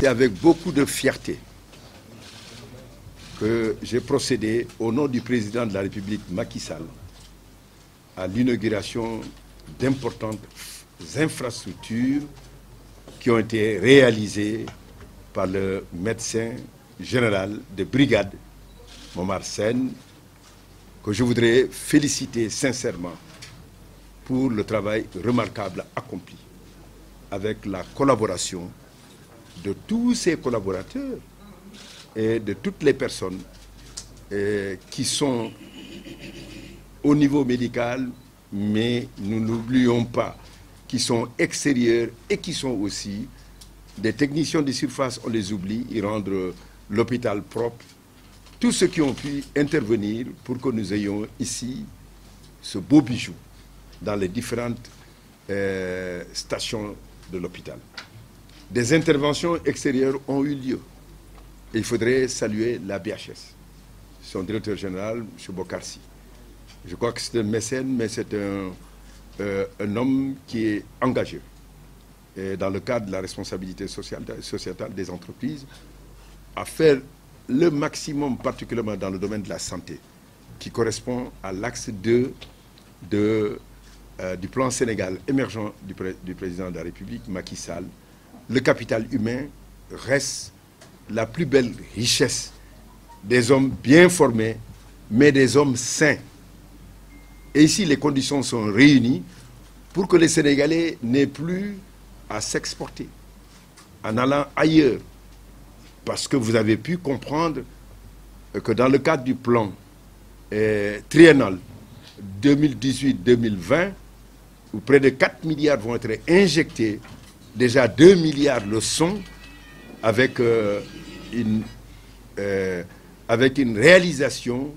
c'est avec beaucoup de fierté que j'ai procédé au nom du président de la République Macky Sall à l'inauguration d'importantes infrastructures qui ont été réalisées par le médecin général de brigade, Momar Sène, que je voudrais féliciter sincèrement pour le travail remarquable accompli avec la collaboration de tous ses collaborateurs et de toutes les personnes qui sont au niveau médical, mais nous n'oublions pas qui sont extérieurs et qui sont aussi des techniciens de surface, on les oublie, ils rendent l'hôpital propre. Tous ceux qui ont pu intervenir pour que nous ayons ici ce beau bijou dans les différentes stations de l'hôpital. Des interventions extérieures ont eu lieu. Et il faudrait saluer la BHS, son directeur général, M. Bokarsi. Je crois que c'est un mécène, mais c'est un homme qui est engagé dans le cadre de la responsabilité sociétale des entreprises à faire le maximum, particulièrement dans le domaine de la santé, qui correspond à l'axe 2 du plan Sénégal émergent du président de la République, Macky Sall. Le capital humain reste la plus belle richesse des hommes bien formés, mais des hommes sains. Et ici, les conditions sont réunies pour que les Sénégalais n'aient plus à s'exporter en allant ailleurs. Parce que vous avez pu comprendre que dans le cadre du plan triennal 2018-2020, où près de 4 milliards vont être injectés, déjà 2 milliards le sont, avec une réalisation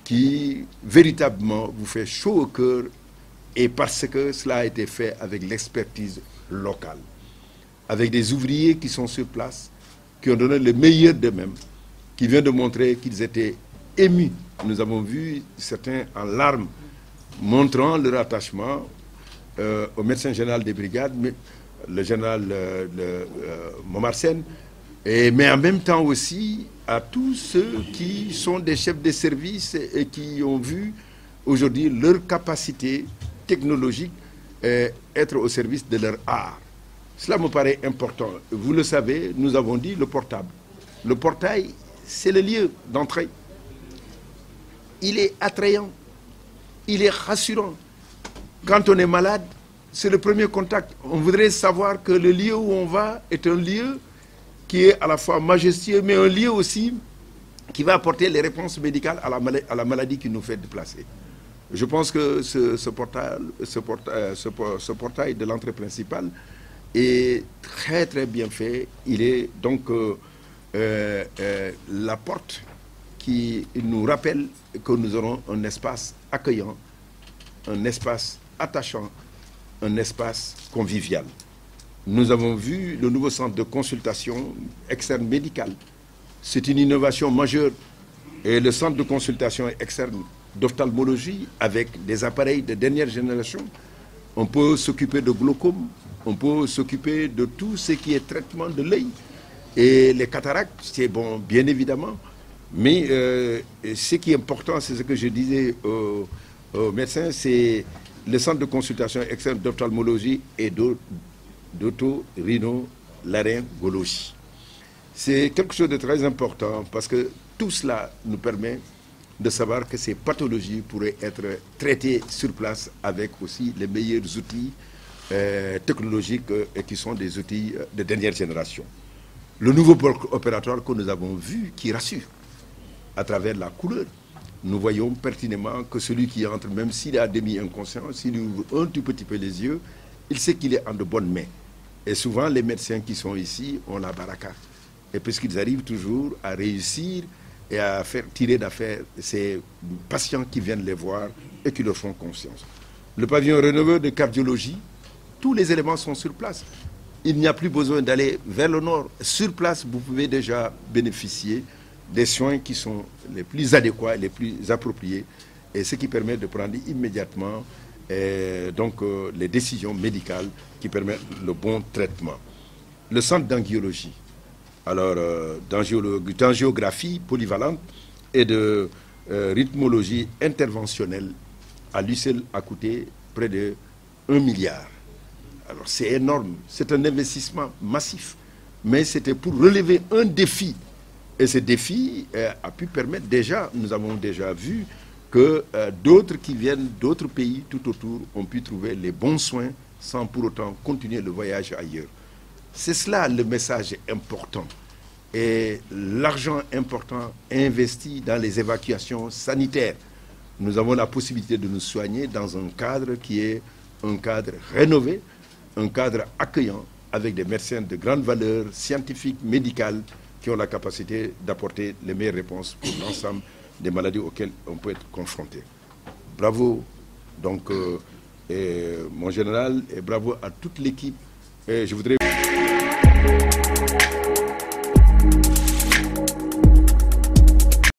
qui véritablement vous fait chaud au cœur, et parce que cela a été fait avec l'expertise locale, avec des ouvriers qui sont sur place, qui ont donné le meilleur d'eux-mêmes, qui viennent de montrer qu'ils étaient émus. Nous avons vu certains en larmes, montrant leur attachement au médecin général des brigades, le général Momar Sène, mais en même temps aussi à tous ceux qui sont des chefs de service et qui ont vu aujourd'hui leur capacité technologique être au service de leur art. Cela me paraît important. Vous le savez, nous avons dit le portable. Le portail, c'est le lieu d'entrée. Il est attrayant, il est rassurant. Quand on est malade, c'est le premier contact. On voudrait savoir que le lieu où on va est un lieu qui est à la fois majestueux, mais un lieu aussi qui va apporter les réponses médicales à la maladie qui nous fait déplacer. Je pense que ce portail de l'entrée principale est très très bien fait. Il est donc la porte qui nous rappelle que nous aurons un espace accueillant, un espace attachant, un espace convivial. Nous avons vu le nouveau centre de consultation externe médicale. C'est une innovation majeure. Et le centre de consultation externe d'ophtalmologie, avec des appareils de dernière génération, on peut s'occuper de glaucome, on peut s'occuper de tout ce qui est traitement de l'œil. Et les cataractes, c'est bon, bien évidemment. Mais ce qui est important, c'est ce que je disais aux médecins, c'est le centre de consultation externe d'ophtalmologie et d'auto-rhino-laryngologie. C'est quelque chose de très important parce que tout cela nous permet de savoir que ces pathologies pourraient être traitées sur place avec aussi les meilleurs outils technologiques qui sont des outils de dernière génération. Le nouveau bloc opératoire que nous avons vu qui rassure à travers la couleur. Nous voyons pertinemment que celui qui entre, même s'il est à demi inconscient, s'il ouvre un tout petit peu les yeux, il sait qu'il est en de bonnes mains. Et souvent, les médecins qui sont ici ont la baraka. Et puisqu'ils arrivent toujours à réussir et à faire tirer d'affaire ces patients qui viennent les voir et qui leur font confiance. Le pavillon rénové de cardiologie, tous les éléments sont sur place. Il n'y a plus besoin d'aller vers le nord. Sur place, vous pouvez déjà bénéficier des soins qui sont les plus adéquats, les plus appropriés, et ce qui permet de prendre immédiatement les décisions médicales qui permettent le bon traitement. Le centre d'angiologie, alors dans géographie polyvalente et de rythmologie interventionnelle, à lui seul a coûté près de 1 milliard. Alors c'est énorme, c'est un investissement massif, mais c'était pour relever un défi. Et ce défi a pu permettre déjà, nous avons déjà vu que d'autres qui viennent d'autres pays tout autour ont pu trouver les bons soins sans pour autant continuer le voyage ailleurs. C'est cela le message important. Et l'argent important investi dans les évacuations sanitaires. Nous avons la possibilité de nous soigner dans un cadre qui est un cadre rénové, un cadre accueillant, avec des médecins de grande valeur scientifique, médicale, qui ont la capacité d'apporter les meilleures réponses pour l'ensemble des maladies auxquelles on peut être confronté. Bravo, donc, mon général, et bravo à toute l'équipe. Et je voudrais...